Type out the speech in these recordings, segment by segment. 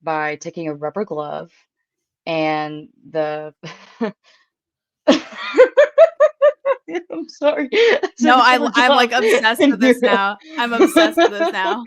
by taking a rubber glove and the I'm sorry. It's a No, rubber I'm like glove obsessed with and this now. I'm obsessed with this now.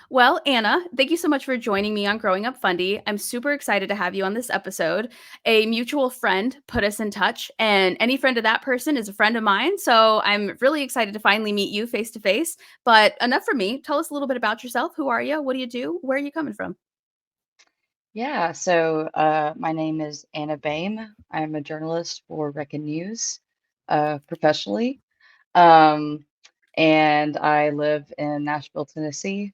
Well, Anna, thank you so much for joining me on Growing Up Fundie. I'm super excited to have you on this episode. A mutual friend put us in touch, and any friend of that person is a friend of mine. So I'm really excited to finally meet you face to face. But enough for me. Tell us a little bit about yourself. Who are you? What do you do? Where are you coming from? Yeah, my name is Anna Beahm. I'm a journalist for Recon News, professionally. Um, and I live in Nashville, Tennessee.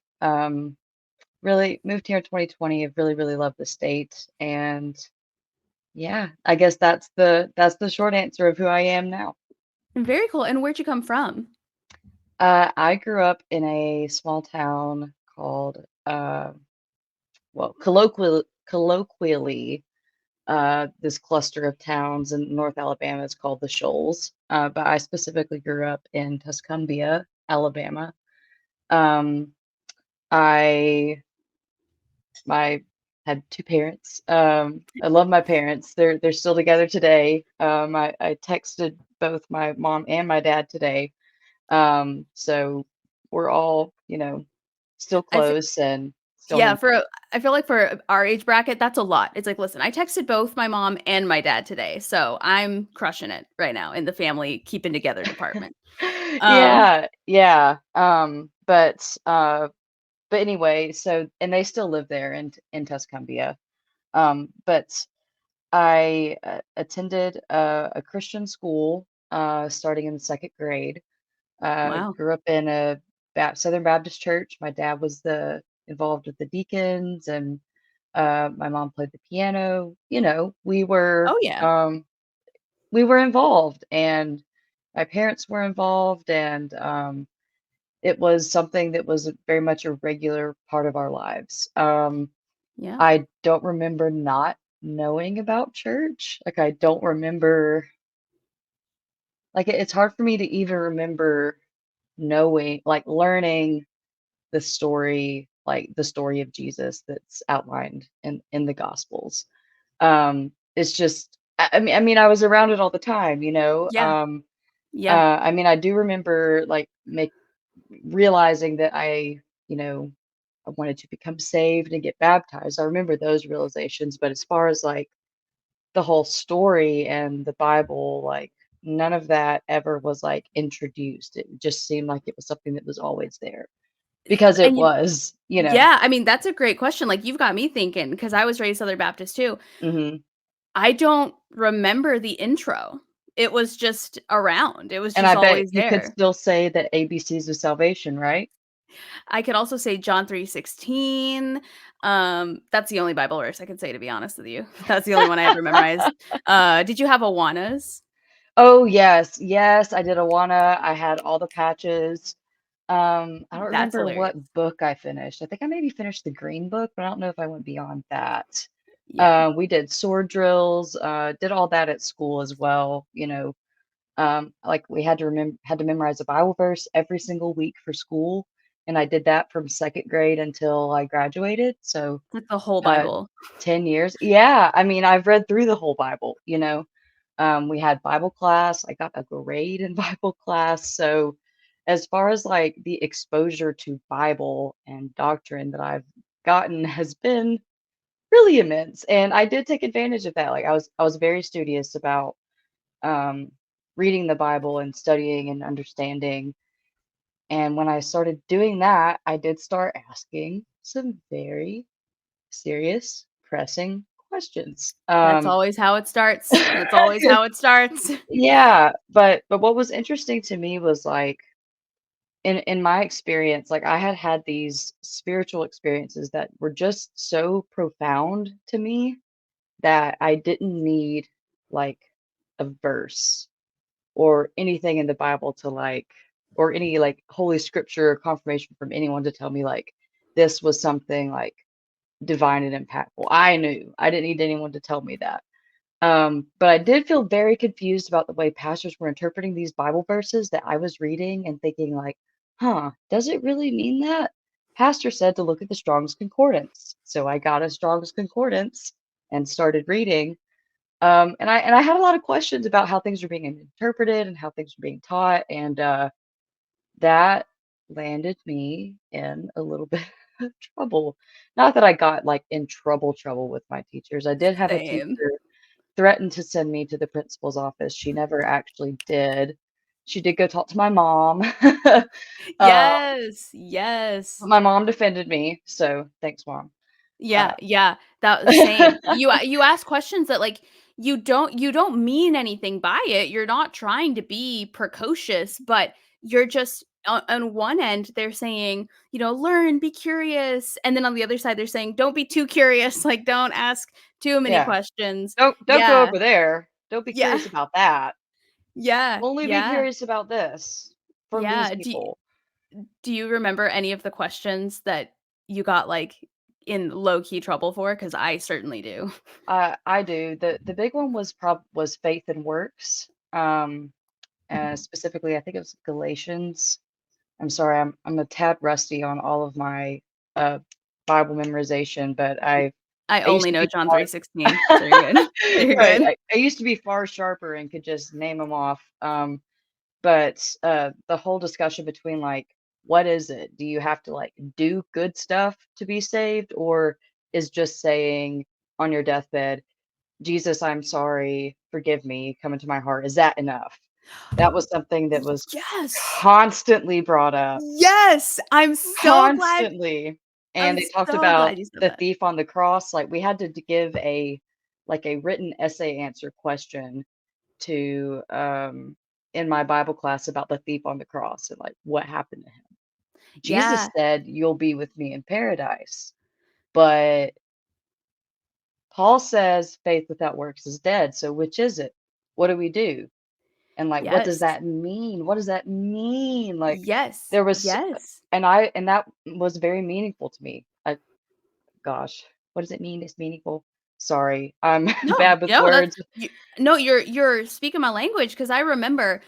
Really moved here in 2020. I've really, really loved the state. And yeah, I guess that's the short answer of who I am now. Very cool. And where'd you come from? I grew up in a small town called, well, colloquially, this cluster of towns in North Alabama is called the Shoals. But I specifically grew up in Tuscumbia, Alabama. Um, I my had two parents. I love my parents. They're still together today. I texted both my mom and my dad today. So we're all, still I f- close and still yeah, hang. for I feel like for our age bracket, that's a lot. It's like, listen, I texted both my mom and my dad today, so I'm crushing it right now in the family keeping together department. Um, Yeah, yeah. But anyway, and they still live there in Tuscumbia. But I attended a Christian school starting in the second grade. wow. Grew up in a Southern Baptist church. My dad was the involved with the deacons, and my mom played the piano. Oh yeah. We were involved, and my parents were involved, and it was something that was very much a regular part of our lives. Yeah. I don't remember not knowing about church. Like, I don't remember, like, it's hard for me to even remember knowing, like, learning the story of Jesus that's outlined in the Gospels. It's just, I mean, I was around it all the time, you know. Yeah. Yeah. I mean, I do remember like make realizing that I wanted to become saved and get baptized. I remember those realizations, but as far as like the whole story and the Bible, like none of that ever was like introduced. It just seemed like it was something that was always there because it And you was. yeah, I mean, that's a great question. Like, you've got me thinking because I was raised Southern Baptist too. hmm I don't remember the intro. It was just around. It was And just I bet always you could there. still say that ABCs of salvation, right? I could also say John 3:16. That's the only Bible verse I could say, to be honest with you. That's the only one I ever memorized. Did you have Awanas? Oh, yes. Yes, I did Awana. I had all the patches. I don't That's remember hilarious. what book I finished. I think I maybe finished the green book, but I don't know if I went beyond that. Yeah. We did sword drills, did all that at school as well. Like we had to memorize a Bible verse every single week for school, and I did that from second grade until I graduated. So, Like the whole uh, Bible. 10 years. Yeah, I mean, I've read through the whole Bible. We had Bible class. I got a grade in Bible class. So, as far as like the exposure to Bible and doctrine that I've gotten has been really immense. And I did take advantage of that. Like I was very studious about um reading the Bible and studying and understanding. And when I started doing that, I did start asking some very serious, pressing questions. That's always how it starts. That's always how it starts. Yeah, but what was interesting to me was like in my experience, like I had had these spiritual experiences that were just so profound to me that I didn't need like a verse or anything in the Bible to like, or any like holy scripture or confirmation from anyone to tell me like this was something like divine and impactful. I knew. I didn't need anyone to tell me that. But I did feel very confused about the way pastors were interpreting these Bible verses that I was reading and thinking like, huh, does it really mean that? Pastor said to look at the Strong's Concordance. So I got a Strong's Concordance and started reading. And I had a lot of questions about how things were being interpreted and how things were being taught, and that landed me in a little bit of trouble. Not that I got like in trouble with my teachers. I did have a Same. teacher threaten to send me to the principal's office. She never actually did. She did go talk to my mom. uh, Yes, but yes. my mom defended me, so thanks, mom. Yeah, yeah, that was same. You ask questions that, like, you don't mean anything by it, you're not trying to be precocious, but you're just on one end, they're saying, "Learn, be curious," and then on the other side, they're saying, "Don't be too curious, like, don't ask too many Yeah. questions." Don't go Yeah, over there. Don't be yeah, curious about that. yeah, Only be yeah, curious about this from these yeah. people. Do you remember any of the questions that you got, like, in low-key trouble for? Because I certainly do. I do. The big one was faith and works. Specifically, I think it was Galatians. I'm sorry, I'm a tad rusty on all of my uh Bible memorization, but I I used only to know be John far 3:16, so you're good. You're right. good. I used to be far sharper and could just name them off. But the whole discussion between like, what is it? Do you have to like do good stuff to be saved, or is just saying on your deathbed, Jesus, I'm sorry, forgive me, come into my heart. Is that enough? That was something that was Yes. constantly brought up, Yes! constantly. And I'm they talked so about glad you said the that. thief on the cross. Like we had to give a like a written essay answer question to in my Bible class about the thief on the cross and like what happened to him. Jesus Yeah, said, "You'll be with me in paradise." But Paul says faith without works is dead. So which is it? What do we do? And like, what does yes. that mean? What does that mean? Like, Yes, there was, yes. and that was very meaningful to me. Gosh, what does it mean? It's meaningful. Sorry, I'm No, bad with no, that's words. you no, you're speaking my language because I remember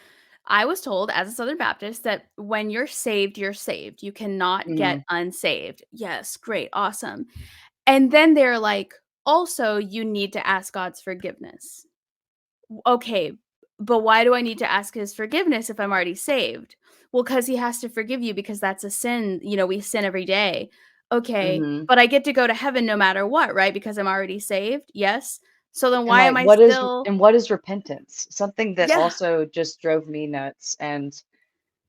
I was told as a Southern Baptist that when you're saved, you're saved. You cannot get Mhm, unsaved. Yes, great, awesome. And then they're like, "Also, you need to ask God's forgiveness." Okay, but why do I need to ask his forgiveness if I'm already saved? Well, because he has to forgive you because that's a sin. We sin every day. Okay, mhm. but I get to go to heaven no matter what, right? Because I'm already saved. Yes. So then And why like, am I still, what is repentance? Something that yeah, also just drove me nuts. And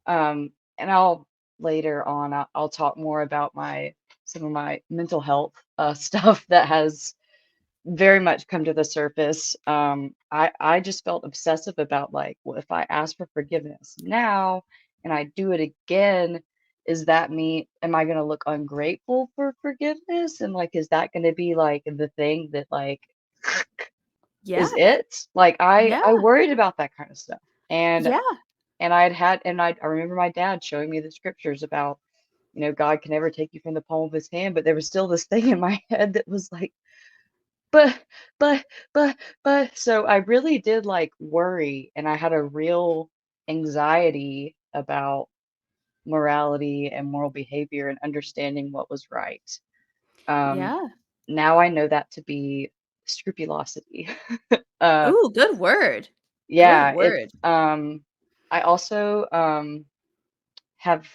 I'll later on I'll talk more about my some of my mental health stuff that has very much come to the surface. I just felt obsessive about like, well, if I ask for forgiveness now and I do it again, is that me? Am I going to look ungrateful for forgiveness? And like, is that going to be like the thing that like yeah, is it? Like, yeah, I worried about that kind of stuff, and yeah, I remember my dad showing me the scriptures about God can never take you from the palm of His hand, but there was still this thing in my head that was like but but but so I really did like worry and I had a real anxiety about morality and moral behavior and understanding what was right. Um, yeah. Now I know that to be scrupulosity. uh, Ooh, good word. Good yeah, word. I also have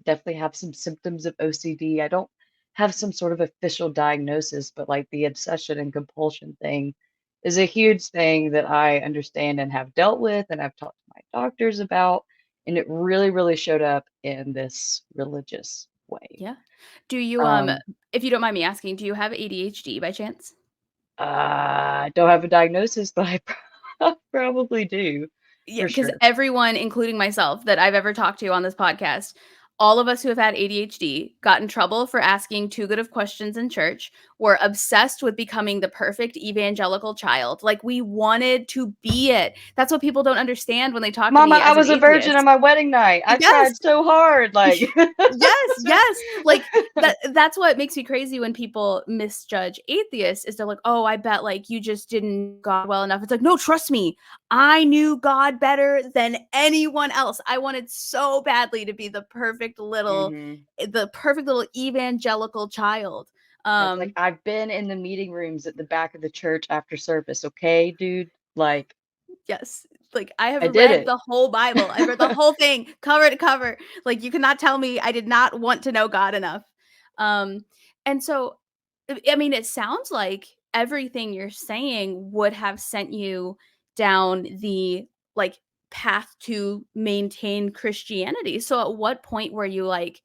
definitely have some symptoms of OCD. I don't have some sort of official diagnosis, but like the obsession and compulsion thing is a huge thing that I understand and have dealt with and I've talked to my doctors about. And it really, really showed up in this religious way. Yeah. Do you, Um, if you don't mind me asking, do you have ADHD by chance? I don't have a diagnosis, but I probably do Yeah, for because sure. everyone, including myself, that I've ever talked to on this podcast all of us who have had ADHD got in trouble for asking too good of questions in church. We're obsessed with becoming the perfect evangelical child. Like we wanted to be it. That's what people don't understand when they talk to Mama, me I as an was a virgin on atheist. my wedding night. I Yes. tried so hard. Like, Yes, yes. Like that's what makes me crazy when people misjudge atheists is they're like, "Oh, I bet like you just didn't know God well enough." It's like, "No, trust me. I knew God better than anyone else. I wanted so badly to be hmm the perfect little evangelical child." That's like, Um I've been in the meeting rooms at the back of the church after service. Okay, dude. Like, Yes. Like, I have I did read it. the whole Bible. I've read the whole thing cover to cover. Like, you cannot tell me I did not want to know God enough. Um, and so, I mean, it sounds like everything you're saying would have sent you down the, like, path to maintain Christianity. So at what point were you like,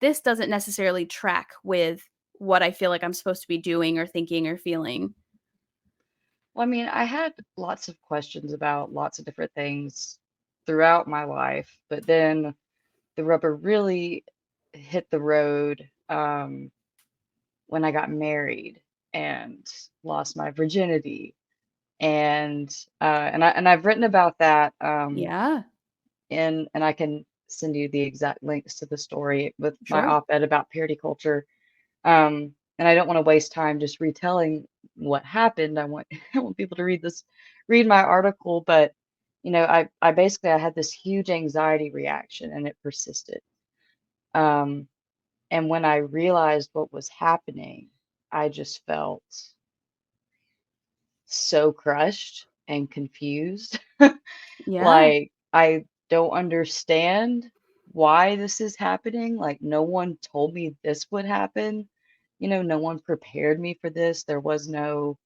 "This doesn't necessarily track with what I feel like I'm supposed to be doing or thinking or feeling?" Well, I mean, I had lots of questions about lots of different things throughout my life, but then the rubber really hit the road when I got married and lost my virginity. And I've written about that Yeah, and I can send you the exact links to the story with my sure. op-ed about parody culture. And I don't want to waste time just retelling what happened. I want I want people to read my article, but I basically I had this huge anxiety reaction and it persisted. Um, and when I realized what was happening, I just felt so crushed and confused. Yeah, Like, I don't understand why this is happening. Like, no one told me this would happen. No one prepared me for this. There was no,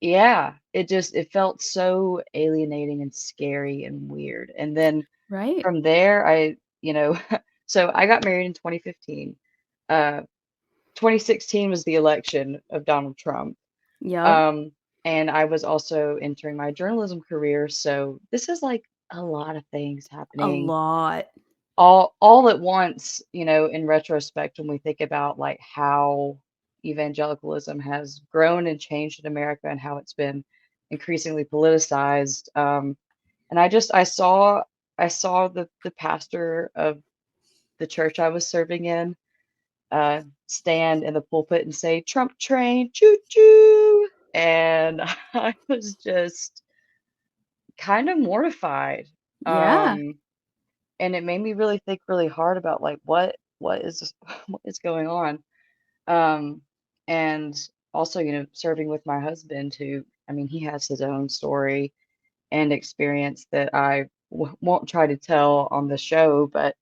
yeah, it felt so alienating and scary and weird. And then right. from there, so I got married in 2015. Uh, 2016 was the election of Donald Trump. Yep. Um, and I was also entering my journalism career. So this is like a lot of things A happening lot. all at once, in retrospect, when we think about like how evangelicalism has grown and changed in America and how it's been increasingly politicized. And I saw the pastor of the church I was serving in stand in the pulpit and say, "Trump train, choo choo." And I was just kind of mortified. Yeah, Um, and it made me really think really hard about like what is what is going on. Um, and also, serving with my husband who, I mean, he has his own story and experience that I won't try to tell on the show, but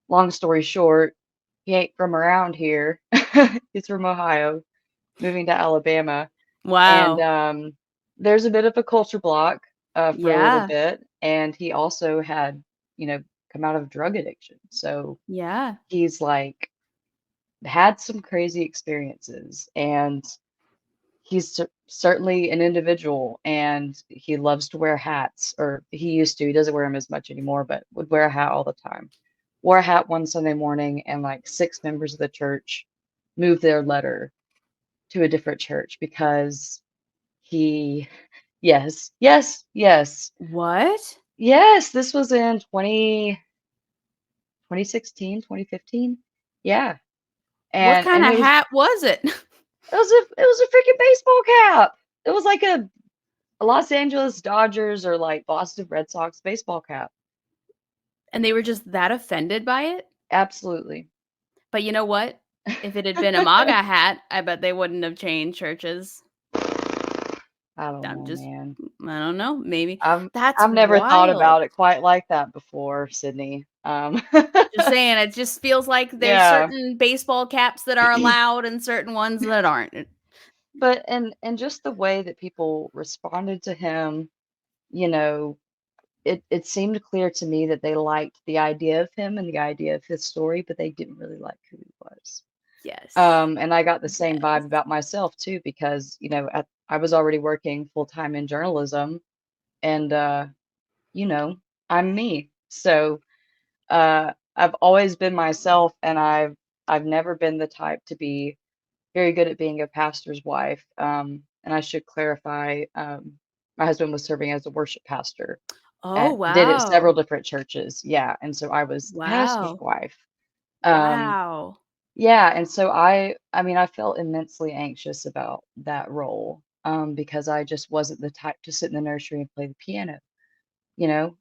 long story short, he ain't from around here. He's from Ohio, moving to Alabama. And wow. there's a bit of a culture block for a little Yeah, bit. And he also had, you know, come out of drug addiction. So yeah, he's like had some crazy experiences. And he's certainly an individual and he loves to wear hats, or he used to. He doesn't wear them as much anymore, but would wear a hat all the time. Wore a hat one Sunday morning, and like six members of the church moved their letter to a different church because he, yes, yes, yes, what? yes, this was in 2016, 2015. Yeah. What And kinda hat was it? it was a freaking baseball cap. It was like a Los Angeles Dodgers or like Boston Red Sox baseball cap. And they were just that offended by it? Absolutely. But you know what? If it had been a MAGA hat, I bet they wouldn't have changed churches. I don't I'm know, just man. I don't know, maybe. I've That's I've never thought wild. about it quite like that before, Sydney. Just saying, it just feels like there's Yeah. certain baseball caps that are allowed and certain ones that aren't. But and just the way that people responded to him, you know, it seemed clear to me that they liked the idea of him and the idea of his story, but they didn't really like who he was. Yes. And I got the same Yes. vibe about myself too, because I was already working full time in journalism, and you know, I'm me. So I've always been myself, and I've never been the type to be very good at being a pastor's wife. And I should clarify, my husband was serving as a worship pastor Oh, and did it several wow. different churches. Yeah, and so I was the pastor's Wow. wife. Um, Wow. yeah, and so I mean, I felt immensely anxious about that role, because I just wasn't the type to sit in the nursery and play the piano, you know?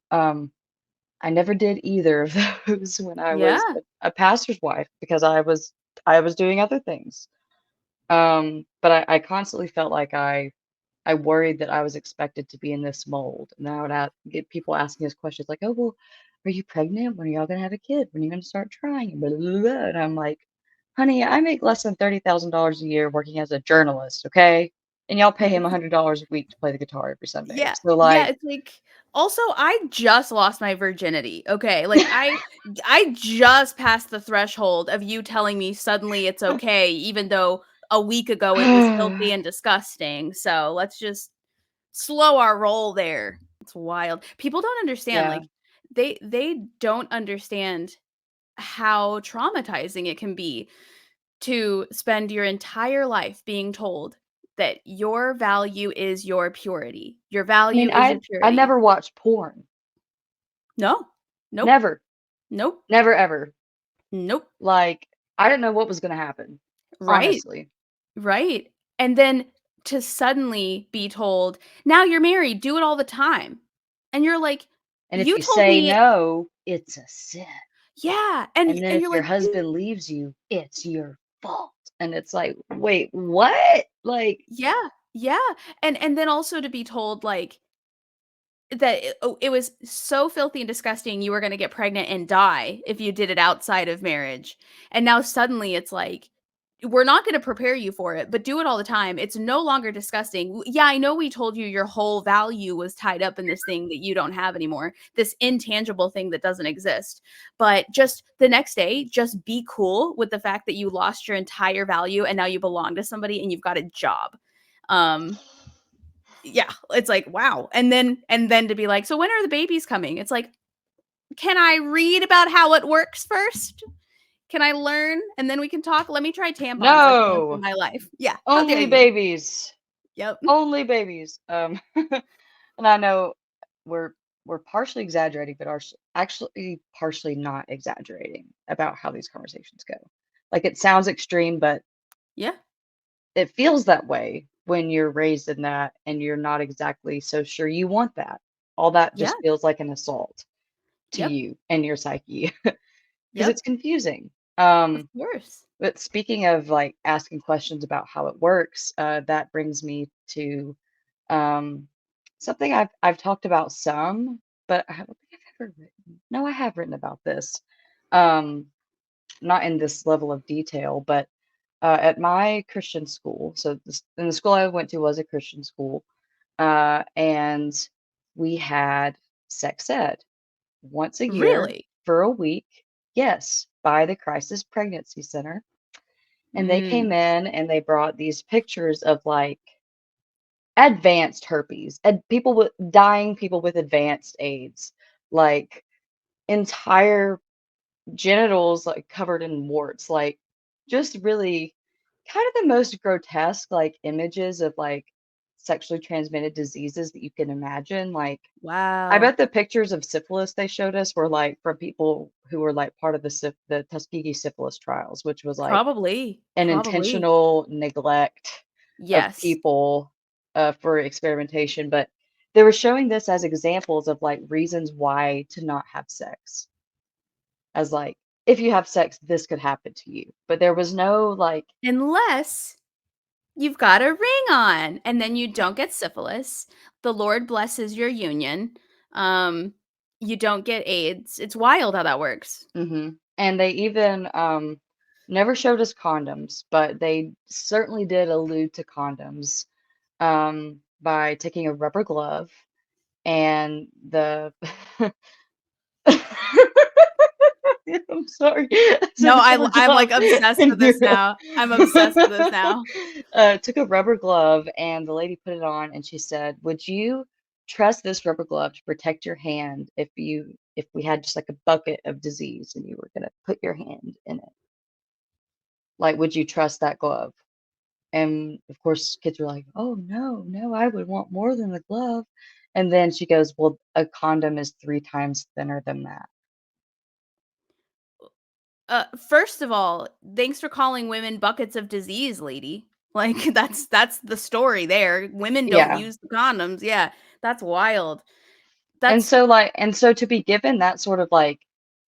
I never did either of those when I was Yeah. a pastor's wife because I was doing other things. But I constantly felt like I worried that I was expected to be in this mold, and I would get people asking us questions like, "Oh, well, are you pregnant? When are y'all gonna have a kid? When are you gonna start trying?" And blah, blah, blah, blah. And I'm like, "Honey, I make less than $30,000 a year working as a journalist, okay? And y'all pay him $100 a week to play the guitar every Sunday." Yeah. So Yeah, like, it's like also, I just lost my virginity, okay? Like, I just passed the threshold of you telling me suddenly it's okay, even though a week ago it was filthy and disgusting, so let's just slow our roll there. It's wild. People don't understand, yeah. like, they don't understand how traumatizing it can be to spend your entire life being told that your value is your purity. Your I mean, value is your I purity. never watched porn. No. Nope. Never. Nope. Never ever. Nope. Like, I didn't know what was gonna happen, Right. honestly. Right. And then to suddenly be told, "Now you're married, do it all the time." And you're like, And if "You you told say me." no, it's a sin. Yeah, And then and if you're your like, husband "You." leaves you, it's your fault. And it's like, "Wait, what?" Like, Yeah. Yeah. And then also to be told, like, that it was so filthy and disgusting, you were gonna get pregnant and die if you did it outside of marriage, and now suddenly it's like, "We're not gonna prepare you for it, but do it all the time. It's no longer disgusting. Yeah, I know we told you your whole value was tied up in this thing that you don't have anymore, this intangible thing that doesn't exist, but just the next day, just be cool with the fact that you lost your entire value and now you belong to somebody and you've got a job." Um yeah, it's like, wow. And then to be like, "So when are the babies coming?" It's like, "Can I read about how it works first? Can I learn and then we can talk? Let me try tampons like once in no, my life." Yeah, how dare only you? babies, Yep. only babies. And I know we're we're partially exaggerating, but are actually partially not exaggerating about how these conversations go. Like, it sounds extreme, but Yeah, it feels that way when you're raised in that and you're not exactly so sure you want that. All that yeah, just feels like an assault to yep, you and your psyche because yep, it's confusing. of Um, course. but speaking of like asking questions about how it works, that brings me to um, something I've talked about some, but I don't think I've ever written. No, I have written about this. Um, Not in this level of detail, but at my Christian school, so and the school I went to was a Christian school, and we had sex ed once a year Really? for a week. Yes, by the Crisis Pregnancy Center. And they Mm, came in and they brought these pictures of like advanced herpes and people with advanced AIDS, like entire genitals like covered in warts, like just really kind of the most grotesque like images of like sexually transmitted diseases that you can imagine. Like, I wow. bet the pictures of syphilis they showed us were like from people who were like part of the Tuskegee syphilis trials, which was like Probably, an probably. intentional neglect of Yes. people for experimentation. But they were showing this as examples of like reasons why to not have sex as like, if you have sex, this could happen to you. But there was no like, Unless you've got a ring on, and then you don't get syphilis. The Lord blesses your union. Um, you don't get AIDS. It's wild how that works. and they even never showed us condoms, but they certainly did allude to condoms by taking a rubber glove and the. I'm sorry. I No, said rubber I'm, like, glove, obsessed and with this now. I'm obsessed with this now. took a rubber glove, and the lady put it on, and she said, "Would you trust this rubber glove to protect your hand if we had just like a bucket of disease and you were gonna put your hand in it, like, would you trust that glove? And of course, kids were like, "Oh, no, no, I would want more than the glove." And then she goes, "Well, a condom is 3 times thinner than that." First of all, thanks for calling women buckets of disease, lady. Like, that's the story there. Women don't Yeah. use the condoms. Yeah, that's wild. And That's so, like, and so to be given that sort of like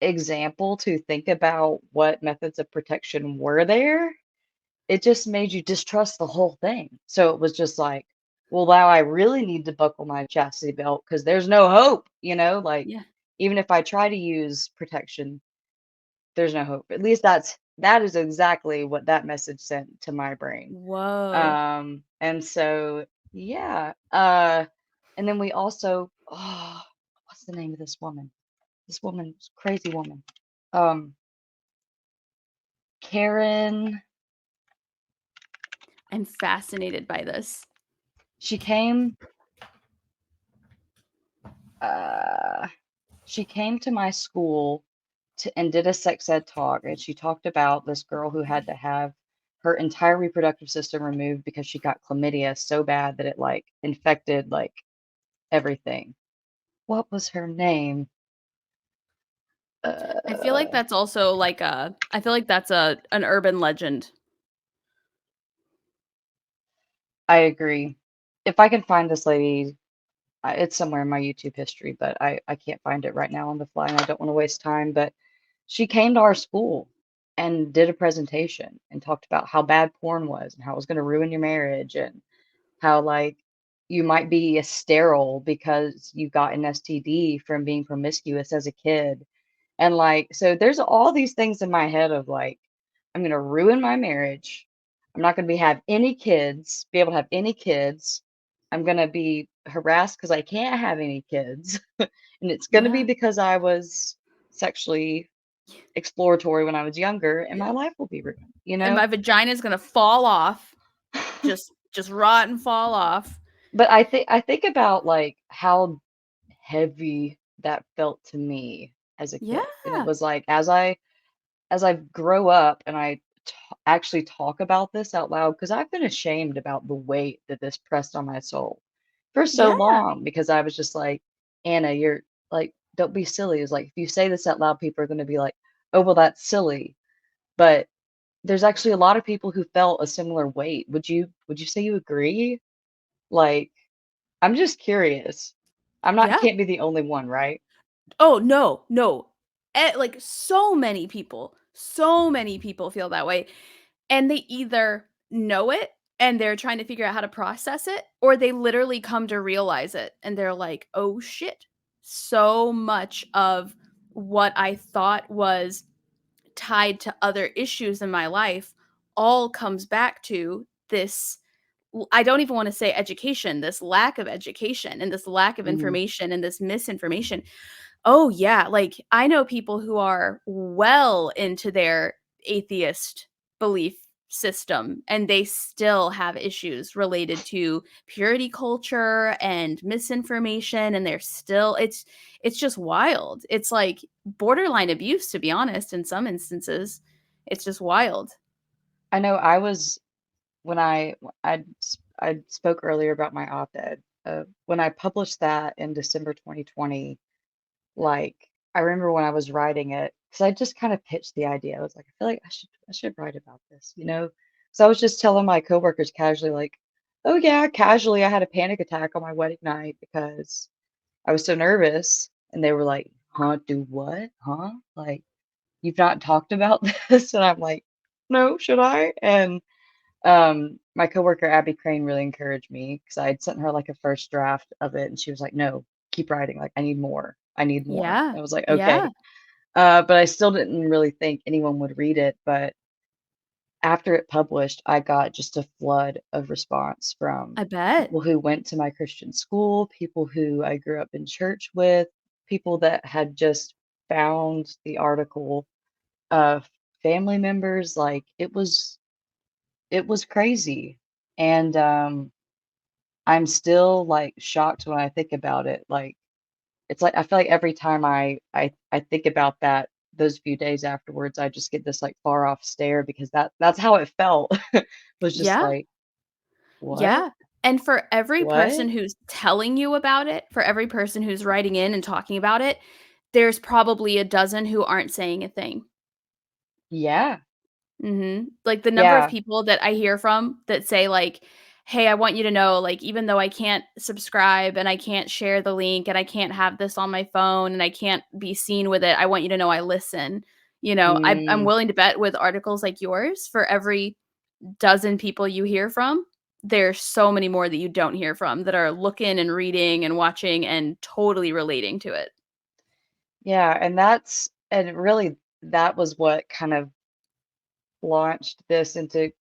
example to think about what methods of protection were there, it just made you distrust the whole thing. So it was just like, well, now I really need to buckle my chastity belt because there's no hope, like yeah. even if I try to use protection, there's no hope. At least that is exactly what that message sent to my brain. Whoa. And so yeah. And then we also, oh, what's the name of this woman? This woman, crazy woman. Um, Karen, I'm fascinated by this. she came, uh, she came to my school and did a sex ed talk, and she talked about this girl who had to have her entire reproductive system removed because she got chlamydia so bad that it like infected like everything. What was her name? I feel like Uh, that's also like a I feel like that's a an urban legend. I agree. If I can find this lady, it's somewhere in my YouTube history, but I can't find it right now on the fly, and I don't want to waste time. But she came to our school and did a presentation and talked about how bad porn was and how it was going to ruin your marriage and how like you might be a sterile because you got an STD from being promiscuous as a kid. And like, so there's all these things in my head of like, I'm gonna ruin my marriage. I'm not gonna be able to have any kids. I'm gonna be harassed because I can't have any kids. And it's gonna be Yeah. because I was sexually exploratory when I was younger, and my Yeah. life will be ruined, And my vagina's gonna fall off. Just rot and fall off. But I think about like how heavy that felt to me as a Yeah. kid. And it was like as I grow up and I actually talk about this out loud, because I've been ashamed about the weight that this pressed on my soul for so Yeah. long, because I was just like, Anna, you're like, don't be silly. It's like if you say this out loud, people are going to be like, oh, well, that's silly. But there's actually a lot of people who felt a similar weight. Would you say you agree? Like, I'm just curious. Yeah. Can't be the only one, right? Oh, no, no. Like, so many people feel that way, and they either know it and they're trying to figure out how to process it, or they literally come to realize it, and they're like, "Oh, shit. So much of what I thought was tied to other issues in my life all comes back to this." I don't even wanna say education, this lack of education and this lack of Mhm. information and this misinformation. Oh, yeah, like, I know people who are well into their atheist belief system, and they still have issues related to purity culture and misinformation, and they're still it's just wild. It's like borderline abuse, to be honest, in some instances. It's just wild. I know I was when I spoke earlier about my op-ed. When I published that in December 2020, like I remember when I was writing it, because I just kind of pitched the idea. I was like, I feel like I should write about this. So I was just telling my coworkers casually, like, oh yeah, casually I had a panic attack on my wedding night because I was so nervous. And they were like, huh, do what? Huh? Like, you've not talked about this? And I'm like, no, should I? And my coworker Abby Crane really encouraged me because I had sent her like a first draft of it, and she was like, "No, keep writing. Like, I need more. I need more." Yeah. I was like, Yeah. "Okay," but I still didn't really think anyone would read it. But after it published, I got just a flood of response from I bet. people who went to my Christian school, people who I grew up in church with, people that had just found the article, uh, family members. Like it was crazy. And I'm still like shocked when I think about it. Like it's like I feel like every time I think about that those few days afterwards, I just get this like far off stare because that's how it felt. Was just Yeah. like, what? Yeah. And for every person What? who's telling you about it, for every person who's writing in and talking about it, there's probably a dozen who aren't saying a thing. Yeah. Mhm. Like, the number of Yeah. people that I hear from that say, like, "Hey, I want you to know, like, even though I can't subscribe and I can't share the link and I can't have this on my phone and I can't be seen with it, I want you to know I listen." You know, I'm Mm, willing to bet with articles like yours, for every dozen people you hear from, there's so many more that you don't hear from that are looking and reading and watching and totally relating to it. yeah, and really that was what kind of launched this into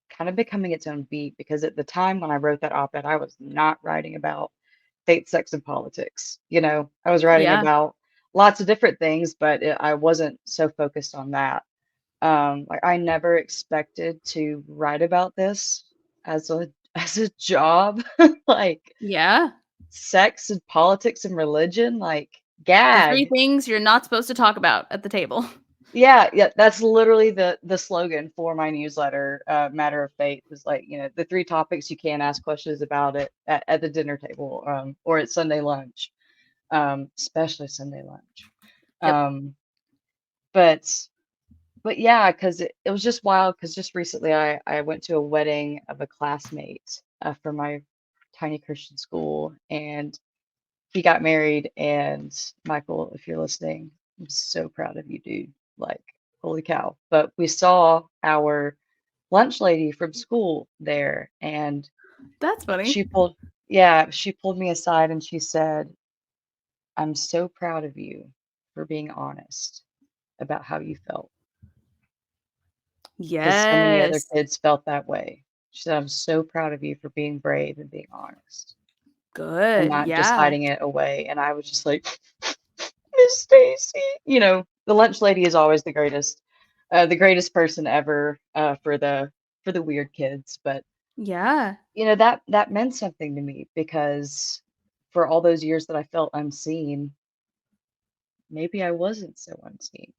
kind of becoming its own beat because at the time when I wrote that op-ed, I was not writing about faith, sex, and politics. I was writing Yeah. about lots of different things, but I wasn't so focused on that. Like I never expected to write about this as a as a job, like Yeah. sex and politics and religion, like The 3 gag. things you're not supposed to talk about at the table. Yeah, yeah, that's literally the slogan for my newsletter, Matter of Faith, is like, the 3 topics you can't ask questions about it at the dinner table, or at Sunday lunch, especially Sunday lunch. Yep. Um, but but yeah, because it was just wild. Because just recently I went to a wedding of a classmate, from my tiny Christian school, and he got married, and Michael, if you're listening, I'm so proud of you, dude. Like, holy cow. But we saw our lunch lady from school there, and That's funny. she pulled, yeah, she pulled me aside and she said, "I'm so proud of you for being honest about how you felt, because so many other Yes. kids felt that way." She said, "I'm so proud of you for being brave and being honest and Good. not just Yeah. hiding it away." And I was just like, Miss Stacy. The lunch lady is always the greatest person ever, for the weird kids. But Yeah. that meant something to me because for all those years that I felt unseen, maybe I wasn't so unseen.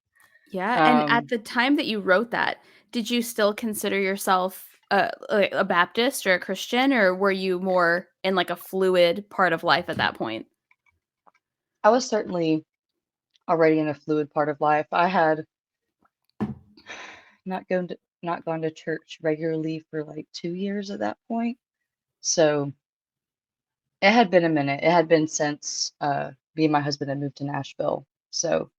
Yeah, and at Um, the time that you wrote that, did you still consider yourself a Baptist or a Christian, or were you more in, like, a fluid part of life at that point? I was certainly already in a fluid part of life. I had not gone to church regularly for like 2 years at that point. So it had been a minute. It had been since me and my husband had moved to Nashville. So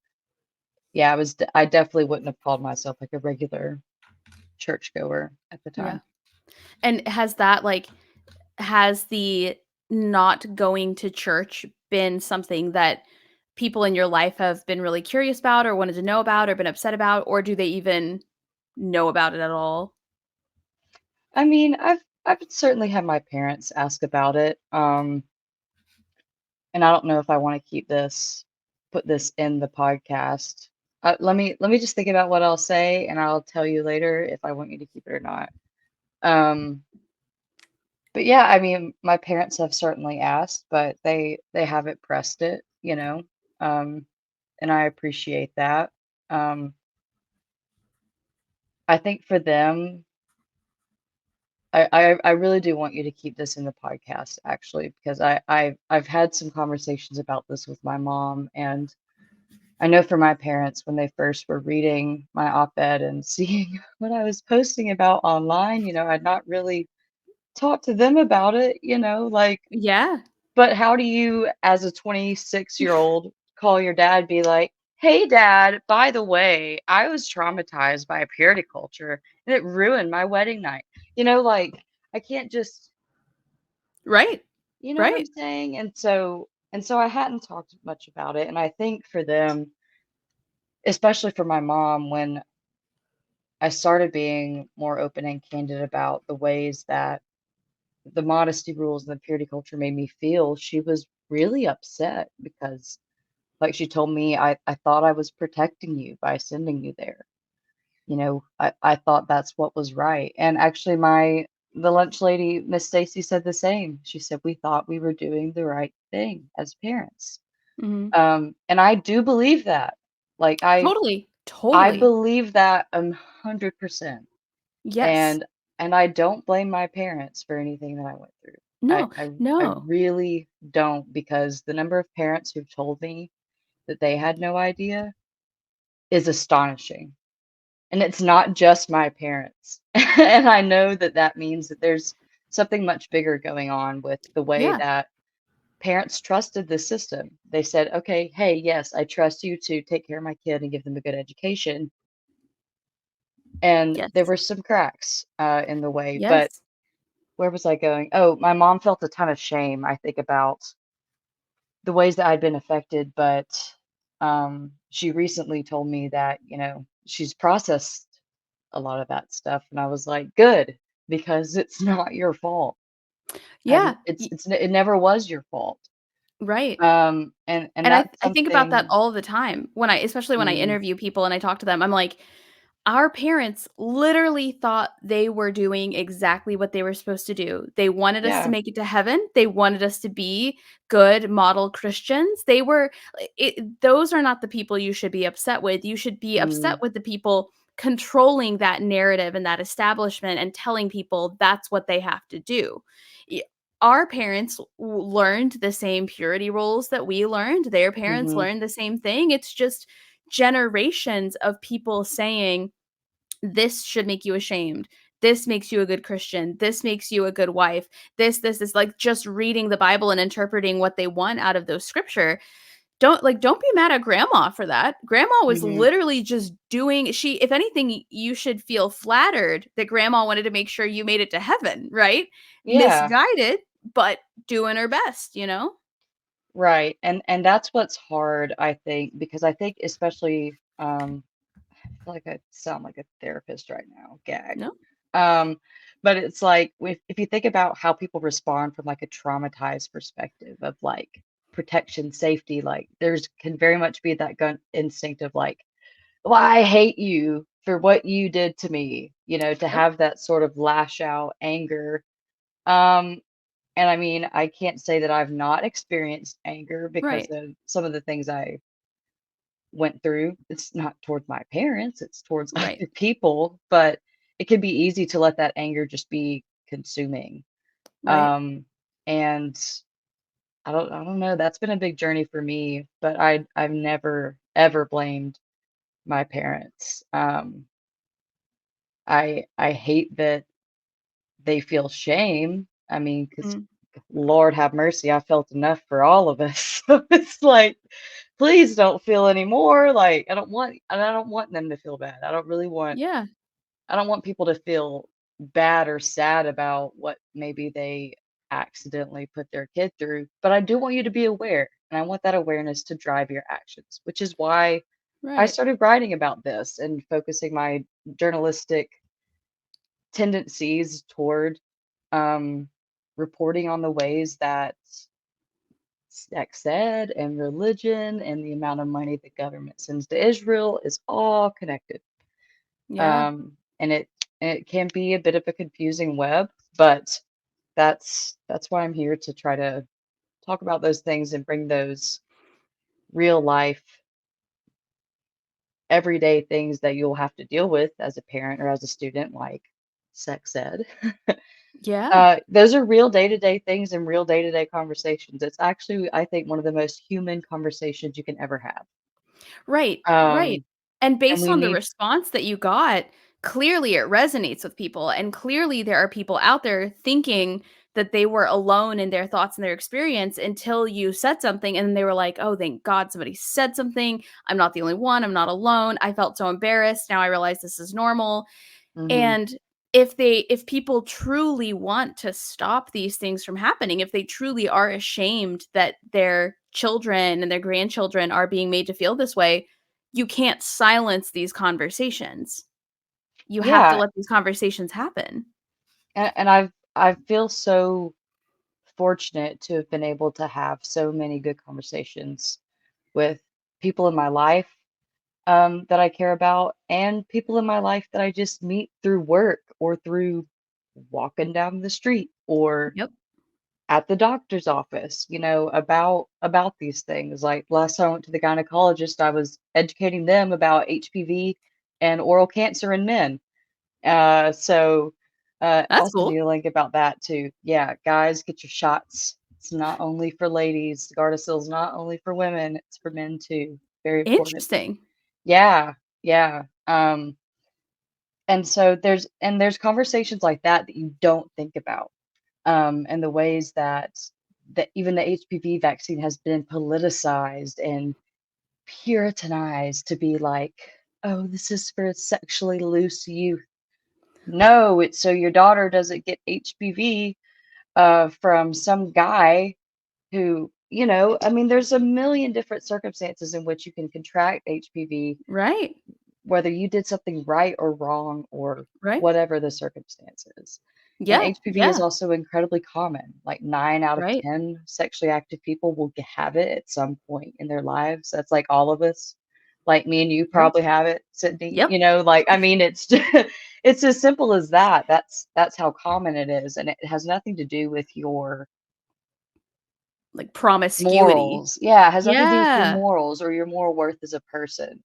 yeah, I definitely wouldn't have called myself like a regular churchgoer at the Yeah. time. And has the not going to church been something that people in your life have been really curious about or wanted to know about or been upset about, or do they even know about it at all? I mean, I've certainly had my parents ask about it. And I don't know if I want to put this in the podcast. Let me just think about what I'll say, and I'll tell you later if I want you to keep it or not. Um, but yeah, I mean, my parents have certainly asked, but they haven't pressed it. Um, and I appreciate that. Um, I think for them, I really do want you to keep this in the podcast actually, because I've had some conversations about this with my mom, and I know for my parents when they first were reading my op-ed and seeing what I was posting about online, I'd not really talked to them about it, like, Yeah. but how do you, as a 26-year-old, call your dad, be like, "Hey, dad, by the way, I was traumatized by a purity culture and it ruined my wedding night." Like, I can't just, Right. you know what I'm Right. saying? And so I hadn't talked much about it. And I think for them, especially for my mom, when I started being more open and candid about the ways that the modesty rules and the purity culture made me feel, she was really upset because, like, she told me, I thought I was protecting you by sending you there. I thought that's what was right. And actually, the lunch lady, Miss Stacy, said the same. She said, "We thought we were doing the right thing as parents." Mhm. And I do believe that. Like, Totally, I totally. believe that 100%. Yes. And I don't blame my parents for anything that I went through. I No, I I no. really don't, because the number of parents who've told me that they had no idea is astonishing. And it's not just my parents. And I know that that means that there's something much bigger going on with the way Yeah. that parents trusted the system. They said, "Okay, hey, yes, I trust you to take care of my kid and give them a good education." And there Yes. were some cracks in the way, but Yes. where was I going? Oh, my mom felt a ton of shame, I think, about the ways that I'd been affected, but she recently told me that, she's processed a lot of that stuff, and I was like, "Good, because it's not your fault, Yeah. and it never was your fault." Right. And And I that's I think about that something. all the time when I especially when I Mm, interview people and I talk to them, I'm like, our parents literally thought they were doing exactly what they were supposed to do. They wanted us to yeah, make it to heaven. They wanted us to be good model Christians. They were those are not the people you should be upset with. You should be upset mm, with the people controlling that narrative and that establishment and telling people that's what they have to do. Y- Our parents learned the same purity rules that we learned. Their parents mhm, learned the same thing. It's just generations of people saying this should make you ashamed. This makes you a good Christian. This makes you a good wife. This, like just reading the Bible and interpreting what they want out of those scripture. Don't be mad at grandma for that. Grandma was mhm. literally just doing she if anything, you should feel flattered that grandma wanted to make sure you made it to heaven, right? Yeah, Misguided, but doing her best, you know? right, and that's what's hard, I think, because I think especially, I feel like I sound like a therapist right now, gag. No? Um, but it's like if you think about how people respond from like a traumatized perspective of like protection, safety, like there's can very much be that gun instinct of like, well, I hate you for what you did to me, to Yep. have that sort of lash out anger. Um, and I mean, I can't say that I've not experienced anger because Right. of some of the things I went through. It's not towards my parents, it's towards Right. other people, but it can be easy to let that anger just be consuming. Right. Um, and I don't know, that's been a big journey for me, but I've never ever blamed my parents. I hate that they feel shame. I mean, because Mm. Lord have mercy, I felt enough for all of us. So it's like, please don't feel any more. Like I don't want them to feel bad. Yeah. I don't want people to feel bad or sad about what maybe they accidentally put their kid through. But I do want you to be aware, and I want that awareness to drive your actions, which is why I Right. started writing about this and focusing my journalistic tendencies toward um, reporting on the ways that sex ed and religion and the amount of money the government sends to Israel is all connected. Yeah. And it can be a bit of a confusing web, but that's why I'm here to try to talk about those things and bring those real life, everyday things that you'll have to deal with as a parent or as a student, like sex ed. Yeah. Those are real day-to-day things and real day-to-day conversations. It's actually, I think, one of the most human conversations you can ever have. Right, right. Um, And and based we on the need. response that you got, clearly it resonates with people, and clearly there are people out there thinking that they were alone in their thoughts and their experience until you said something, and they were like, "Oh, thank God somebody said something. I'm not the only one. I'm not alone. I felt so embarrassed. Now I realize this is normal." Mhm. And if people truly want to stop these things from happening, if they truly are ashamed that their children and their grandchildren are being made to feel this way, you can't silence these conversations. You have to Yeah, let these conversations happen. and I feel so fortunate to have been able to have so many good conversations with people in my life, that I care about, and people in my life that I just meet through work or through walking down the street or Yep. at the doctor's office, about these things. Like last time I went to the gynecologist, I was educating them about HPV and oral cancer in men. So That's also need cool. a link about that too. Yeah, guys, get your shots. It's not only for ladies. Gardasil is not only for women, it's for men too. Very important. Interesting. Yeah, yeah. And so there's conversations like that that you don't think about, and the ways that even the HPV vaccine has been politicized and puritanized to be like, oh, this is for sexually loose youth. No, it's so your daughter doesn't get HPV from some guy who, I mean, there's a million different circumstances in which you can contract HPV, Right. whether you did something right or wrong or Right. whatever the circumstances. And Yeah. HPV is Yeah. also incredibly common. Like 9 out of Right. 10 sexually active people will have it at some point in their lives. That's like all of us. Like me and you Right. probably have it, Sydney. Yep. Like I mean, it's it's as simple as that. That's how common it is, and it has nothing to do with your Like promiscuity. morals. Yeah, it has nothing to do with your Yeah. morals or your moral worth as a person.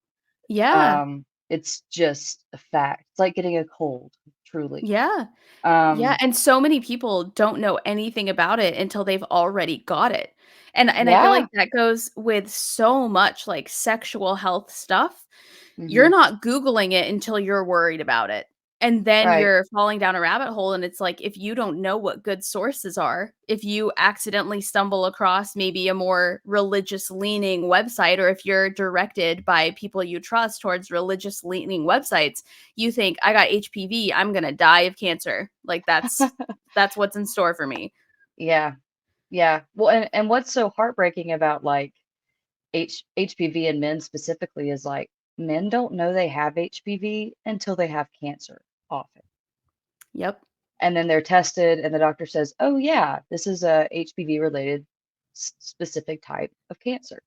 Yeah. It's just a fact. It's like getting a cold, truly. Yeah. Yeah, Um, and so many people don't know anything about it until they've already got it. And I feel yeah. like that goes with so much, like, sexual health stuff. You're Mhm. not Googling it until you're worried about it, and then Right. you're falling down a rabbit hole, and it's like, if you don't know what good sources are, if you accidentally stumble across maybe a more religious-leaning website, or if you're directed by people you trust towards religious-leaning websites, you think, "I got HPV, I'm gonna die of cancer." Like, that's what's in store for me. Yeah. Yeah. Well, and what's so heartbreaking about like HPV in men specifically is like men don't know they have HPV until they have cancer often. Yep. And then they're tested and the doctor says, "Oh yeah, this is a HPV related specific type of cancer."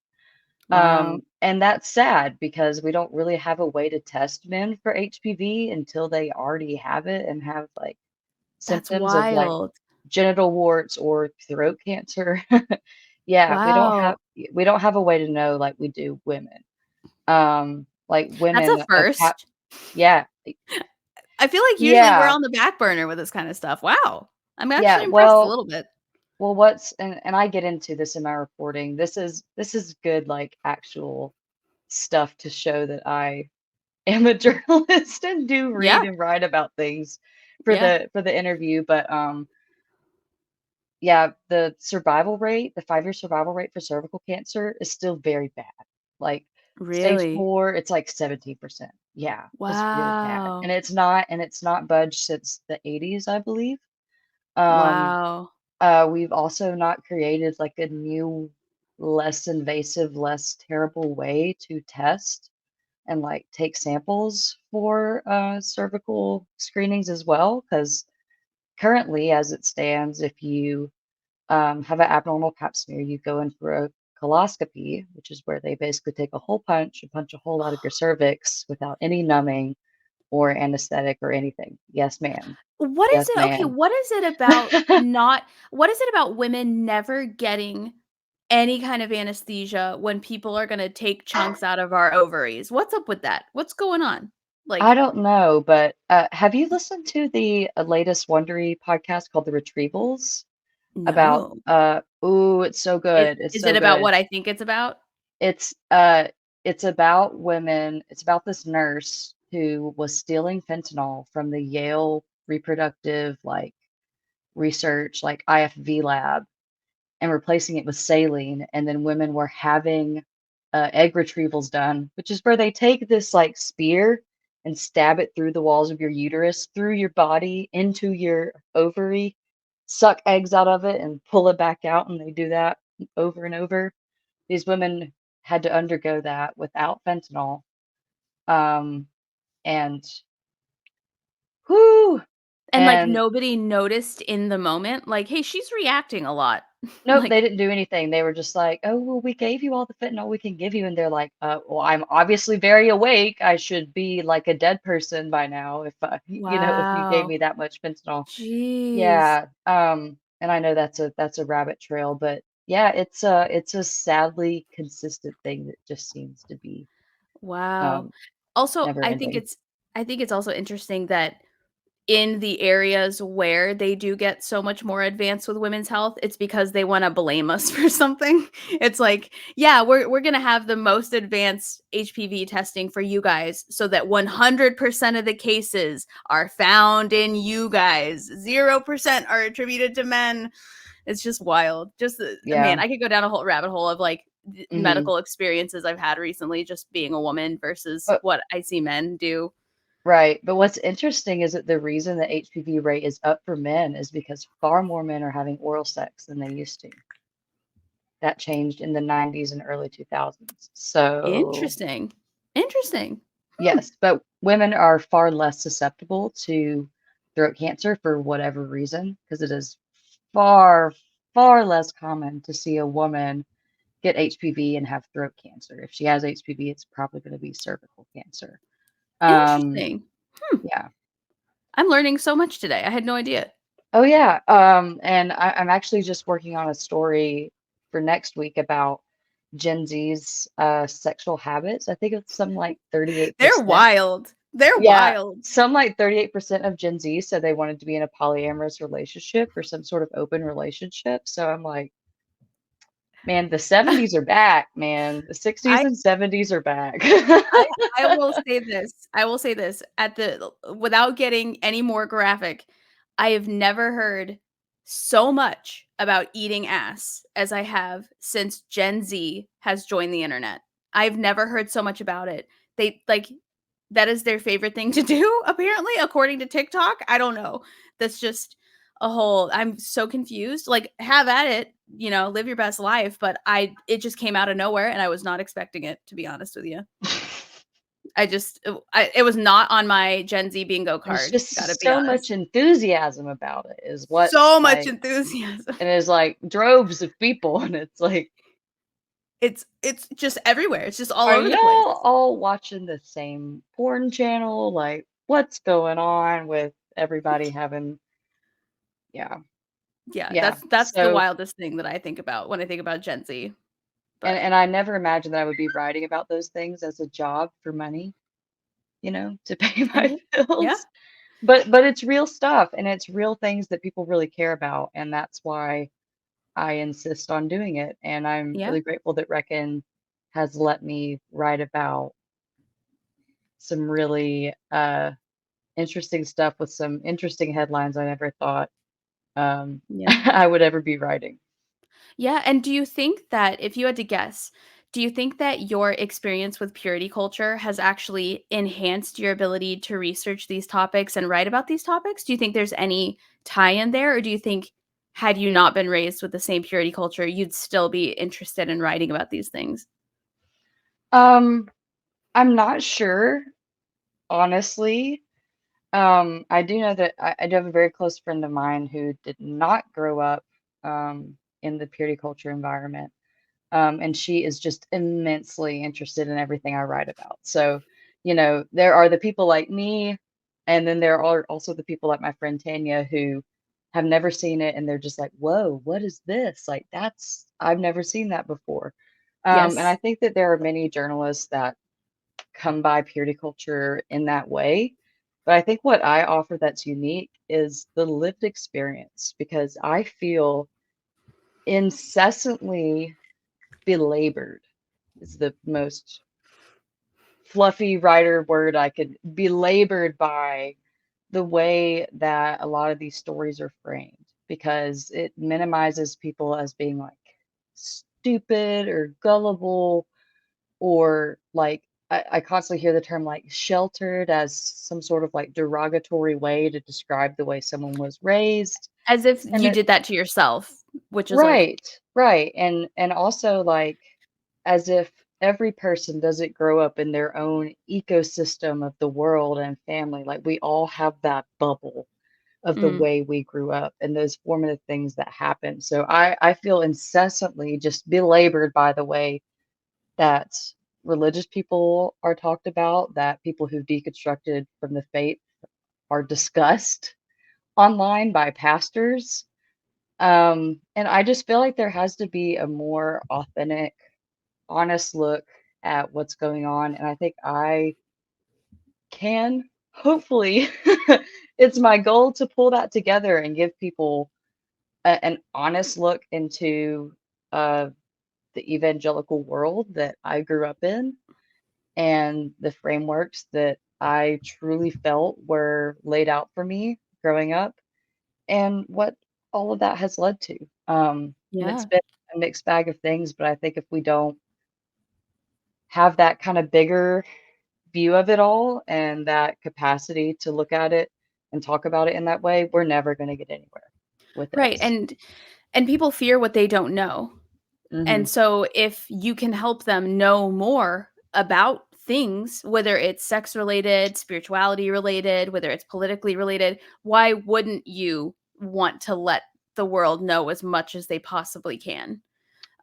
Wow. And that's sad because we don't really have a way to test men for HPV until they already have it and have like That's symptoms of like wild. genital warts or throat cancer. Yeah, Wow. we don't have a way to know like we do women. Like That's a women have first. yeah, I feel like usually we're yeah, on the back burner with this kinda stuff. Wow. I'm yeah. actually impressed a little bit. What's and I get into this in my reporting. This is good like actual stuff to show that I am a journalist and do read Yeah. and write about things Yeah. for the interview, but yeah, the 5-year survival rate for cervical cancer is still very bad. Like stage Really? 4, it's like 17%. Yeah, it's really bad. Wow. And it's not budged since the 80s, I believe. Um, Wow. we've also not created like a new, less invasive, less terrible way to test and like take samples for cervical screenings as well. Because currently, as it stands, if you have an abnormal pap smear, you go in for a coloscopy, which is where they basically take a hole punch and punch a hole out of your cervix without any numbing or anesthetic or anything. Yes, ma'am. What is Yes, it okay, ma'am. what is it about women never getting any kind of anesthesia when people are gonna take chunks out of our ovaries? What's up with that? What's going on? I Like, don't know, but have you listened to the latest Wondery podcast called The Retrievals? About no. ooh, it's so good. It's Is so it about good. what I think it's about? It's uh it's about women. It's about this nurse who was stealing fentanyl from the Yale reproductive like research like IFV lab and replacing it with saline, and then women were having egg retrievals done, which is where they take this like spear and stab it through the walls of your uterus, through your body, into your ovary, suck eggs out of it, and pull it back out. And they do that over and over. These women had to undergo that without fentanyl. Um, and whoo, And, like, and nobody noticed in the moment, like, "Hey, she's reacting a lot." nope, they Like, didn't do anything. They were just like, "Oh, well, we gave you all the fentanyl we can give you." And they're like, well, I'm obviously very awake. I should be like a dead person by now if, if you gave wow. me that much fentanyl." Jeez. Yeah. and I know that's a rabbit trail, but yeah, it's a sadly consistent thing that just seems to be Wow. um, Also, never ending. I think it's also interesting that in the areas where they do get so much more advanced with women's health, it's because they wanna blame us for something. It's like, "Yeah, we're gonna have the most advanced HPV testing for you guys so that 100% of the cases are found in you guys. 0% are attributed to men." It's just wild. Just, man, Yeah. I could go down a whole rabbit hole of, like, hmm medical experiences I've had recently just being a woman versus But what I see men do. right. But what's interesting is that the reason the HPV rate is up for men is because far more men are having oral sex than they used to. That changed in the 90s and early 2000s. So, Interesting. Interesting. Hmm. yes, but women are far less susceptible to throat cancer for whatever reason, because it is far, far less common to see a woman get HPV and have throat cancer. If she has HPV, it's probably going to be cervical cancer. Um, Interesting. Hmm. yeah. I'm learning so much today. I had no idea. Oh yeah. And I'm actually just working on a story for next week about Gen Z's sexual habits. I think it's some like They're 38%. wild. They're Yeah, wild. some like 38% of Gen Z said they wanted to be in a polyamorous relationship or some sort of open relationship. So I'm like, man, the 70s are back, man. The 60s I and 70s are back. I I will say this. I will say this at the without getting any more graphic. I have never heard so much about eating ass as I have since Gen Z has joined the internet. I've never heard so much about it. They like that is their favorite thing to do apparently according to TikTok. I don't know. That's just a whole I'm so confused. Like have at it, live your best life, but it just came out of nowhere and I was not expecting it to be honest with you. It was not on my Gen Z bingo There's card, gotta just be so honest. much enthusiasm about it is what's So much like, enthusiasm. and there's like droves of people, and it's like, It's just everywhere, it's just all are over the place. y'all all watching the same porn channel? Like, what's going on with everybody having, yeah, Yeah, yeah. that's the So, wildest thing that I think about when I think about Gen Z, and but and I never imagined that I would be writing about those things as a job for money, to pay my mhm. Yeah, bills. But it's real stuff, and it's real things that people really care about, and that's why I insist on doing it. And I'm yeah, really grateful that Reckon has let me write about some really interesting stuff with some interesting headlines I never thought yeah. I would ever be writing. Yeah, and do you think that if you had to guess, do you think that your experience with purity culture has actually enhanced your ability to research these topics and write about these topics? Do you think there's any tie-in there, or do you think had you not been raised with the same purity culture, you'd still be interested in writing about these things? Um, I'm not sure, honestly. I do know that I do have a very close friend of mine who did not grow up in the purity culture environment. And she is just immensely interested in everything I write about. So, there are the people like me, and then there are also the people like my friend Tanya who have never seen it, and they're just like, "Whoa, what is this? Like, I've never seen that before." And I Yes. think that there are many journalists that come by purity culture in that way. But I think what I offer that's unique is the lived experience because I feel incessantly belabored is the most fluffy writer word I could belabored by the way that a lot of these stories are framed because it minimizes people as being like stupid or gullible or like I constantly hear the term like sheltered as some sort of like derogatory way to describe the way someone was raised. As if And you did that to yourself, which is like right, right. And also like as if every person doesn't grow up in their own ecosystem of the world and family. Like we all have that bubble of the mm, way we grew up and those formative things that happen. So I feel incessantly just belabored by the way that religious people are talked about, that people who've deconstructed from the faith are discussed online by pastors. And I just feel like there has to be a more authentic, honest look at what's going on. And I think I can, hopefully, it's my goal to pull that together and give people an honest look into uh, the evangelical world that I grew up in and the frameworks that I truly felt were laid out for me growing up and what all of that has led to. And it's Yeah. been a mixed bag of things, but I think if we don't have that kind of bigger view of it all and that capacity to look at it and talk about it in that way, we're never going to get anywhere with Right, this. and people fear what they don't know. And Hmm. so if you can help them know more about things, whether it's sex related, spirituality related, whether it's politically related, why wouldn't you want to let the world know as much as they possibly can?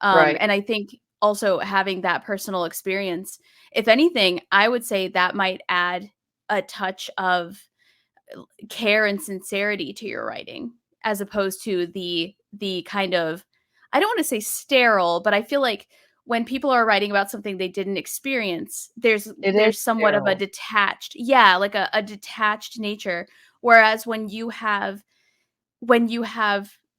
Right. And I think also having that personal experience, if anything, I would say that might add a touch of care and sincerity to your writing as opposed to the kind of, I don't want to say sterile, but I feel like when people are writing about something they didn't experience, It is there's somewhat of a sterile. detached, yeah, like a detached nature. Whereas when you have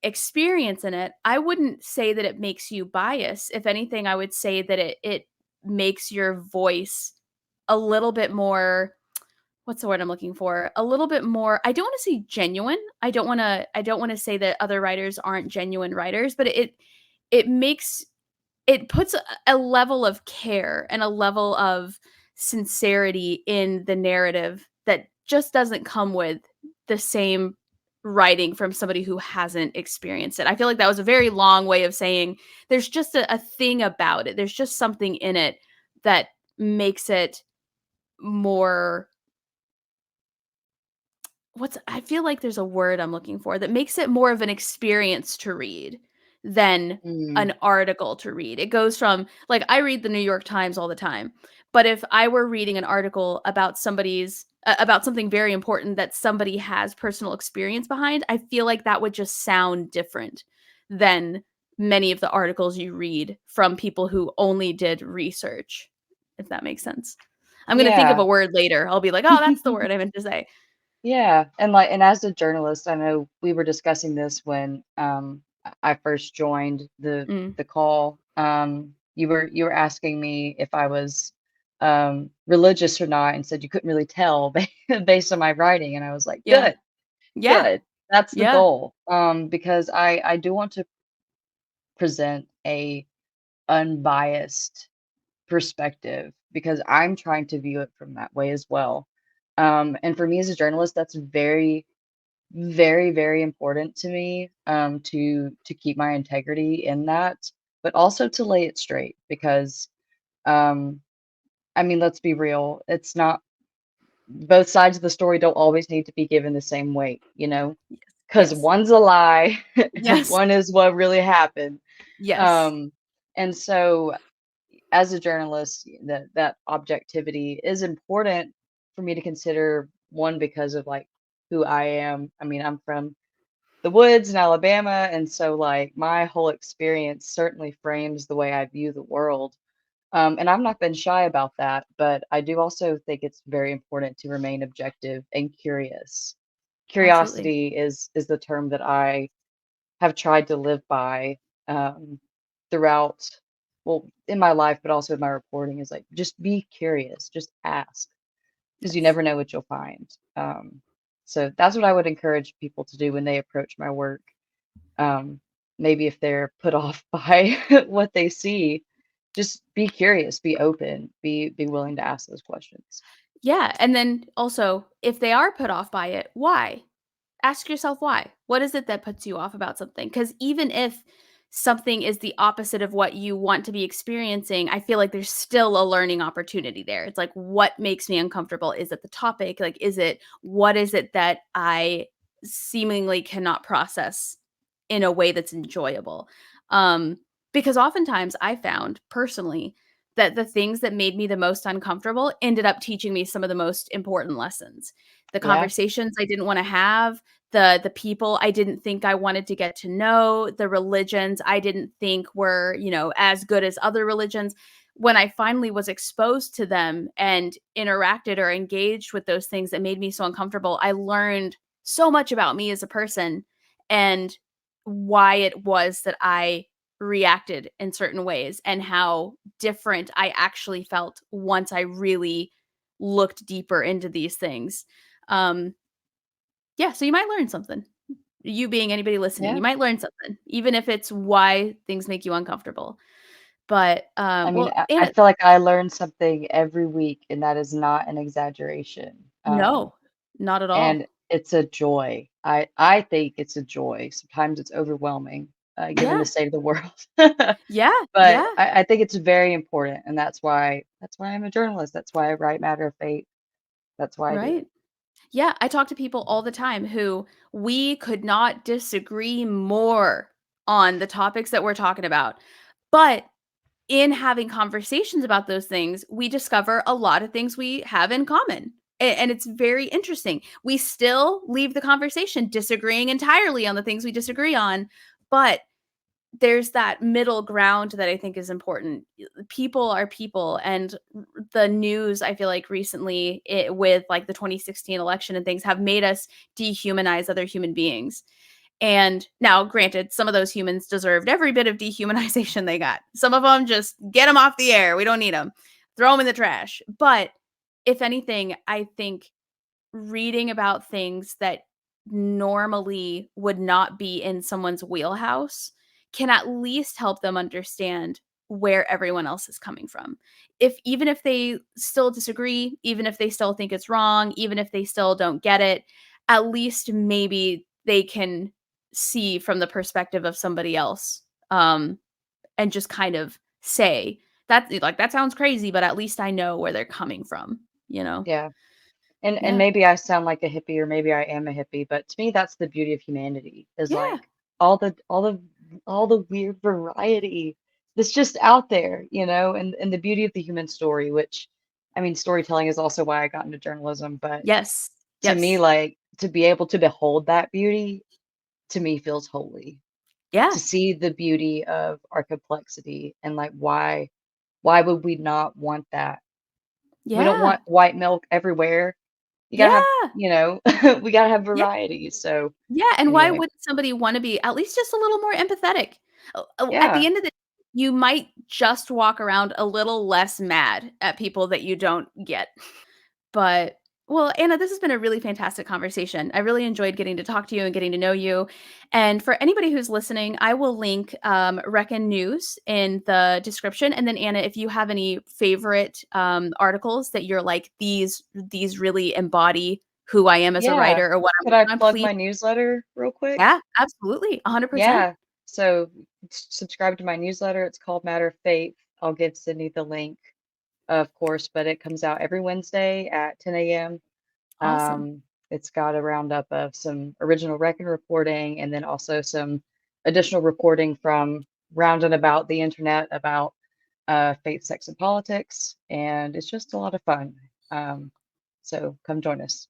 experience in it, I wouldn't say that it makes you biased. If anything, I would say that it makes your voice a little bit more, what's the word I'm looking for? A little bit more, I don't wanna say genuine. I don't wanna say that other writers aren't genuine writers, but it makes, it puts a level of care and a level of sincerity in the narrative that just doesn't come with the same writing from somebody who hasn't experienced it. I feel like that was a very long way of saying there's just a thing about it. There's just something in it that makes it more, what's, I feel like there's a word I'm looking for that makes it more of an experience to read than Mm, an article to read. It goes from, like, I read the New York Times all the time, but if I were reading an article about somebody's about something very important that somebody has personal experience behind, I feel like that would just sound different than many of the articles you read from people who only did research, if that makes sense. I'm going to think of yeah. a word later. I'll be like, "Oh, that's the word I meant to say." Yeah, and as a journalist, I know we were discussing this when I first joined Mm. the call. You were asking me if I was religious or not, and said you couldn't really tell based on my writing, and I was like, Yeah. good, Yeah. good. That's the Yeah. goal. Because I do want to present a unbiased perspective because I'm trying to view it from that way as well. And for me as a journalist, that's very very, very important to me, to keep my integrity in that, but also to lay it straight because, um, I mean, let's be real, it's not both sides of the story don't always need to be given the same weight, you know, because Yes. one's a lie and Yes. one is what really happened. Yes. Um, and so as a journalist, that objectivity is important for me to consider, one, because of like who I am. I mean, I'm from the woods in Alabama, and so like my whole experience certainly frames the way I view the world. And I've not been shy about that, but I do also think it's very important to remain objective and curious. Absolutely. Curiosity is the term that I have tried to live by throughout, well, in my life, but also in my reporting. Is like just be curious, just ask, because you Yes. never know what you'll find. So that's what I would encourage people to do when they approach my work. um, Maybe if they're put off by what they see, just be curious, be open, be willing to ask those questions. Yeah, and then also, if they are put off by it, why? Ask yourself why. What is it that puts you off about something? Because even if something is the opposite of what you want to be experiencing, I feel like there's still a learning opportunity there. It's like, what makes me uncomfortable? Is it the topic? Like, what is it that I seemingly cannot process in a way that's enjoyable? Um, because oftentimes I found personally that the things that made me the most uncomfortable ended up teaching me some of the most important lessons. The Yeah. conversations I didn't want to have, the people I didn't think I wanted to get to know, the religions I didn't think were, as good as other religions. When I finally was exposed to them and interacted or engaged with those things that made me so uncomfortable, I learned so much about me as a person and why it was that I reacted in certain ways and how different I actually felt once I really looked deeper into these things. Um, yeah, so you might learn something. You being anybody listening, Yeah. you might learn something, even if it's why things make you uncomfortable. But, I mean, well, I Anna, feel like I learn something every week, and that is not an exaggeration. no, not at And all. it's a joy. I think it's a joy. Sometimes it's overwhelming, given the Yeah, state of the world. yeah, But yeah, I think it's very important, and that's why I'm a journalist. That's why I write Matter of Faith. That's why I do right. it. Yeah, I talk to people all the time who we could not disagree more on the topics that we're talking about. But in having conversations about those things, we discover a lot of things we have in common. And it's very interesting. We still leave the conversation disagreeing entirely on the things we disagree on, but there's that middle ground that I think is important. People are people, and the news, I feel like recently with like the 2016 election and things have made us dehumanize other human beings. And now, granted, some of those humans deserved every bit of dehumanization they got. Some of them just get them off the air. We don't need them. Throw them in the trash. But if anything, I think reading about things that normally would not be in someone's wheelhouse can at least help them understand where everyone else is coming from. If even if they still disagree, even if they still think it's wrong, even if they still don't get it, at least maybe they can see from the perspective of somebody else, and just kind of say that, like, that sounds crazy, but at least I know where they're coming from, you know? Yeah. And Yeah. maybe I sound like a hippie, or maybe I am a hippie, but to me that's the beauty of humanity, is Yeah. like all the weird variety that's just out there, and the beauty of the human story, which, I mean, storytelling is also why I got into journalism, but Yes. to me, Yes. like, to be able to behold that beauty, to me, feels holy. Yeah. To see the beauty of our complexity, and like, why would we not want that? We don't Yeah. want white milk everywhere. You gotta have, Yeah. we gotta have Yeah. variety. So Yeah, and why anyway, wouldn't somebody wanna be at least just a little more empathetic? At yeah, the end of the you might just walk around a little less mad at people that you don't get. But, well, Anna, this has been a really fantastic conversation. I really enjoyed getting to talk to you and getting to know you. And for anybody who's listening, I will link Reckon News in the description. And then, Anna, if you have any favorite articles that you're like, these really embody who I am as a yeah. writer or what I'm Could I working on, plug please. my newsletter real quick? Yeah, absolutely, 100%. Yeah. So subscribe to my newsletter. It's called Matter of Faith. I'll give Sydney the link, of course, but it comes out every Wednesday at 10 a.m. Awesome. It's got a roundup of some original record reporting, and then also some additional reporting from round and about the internet about faith, sex, and politics. And it's just a lot of fun. So come join us.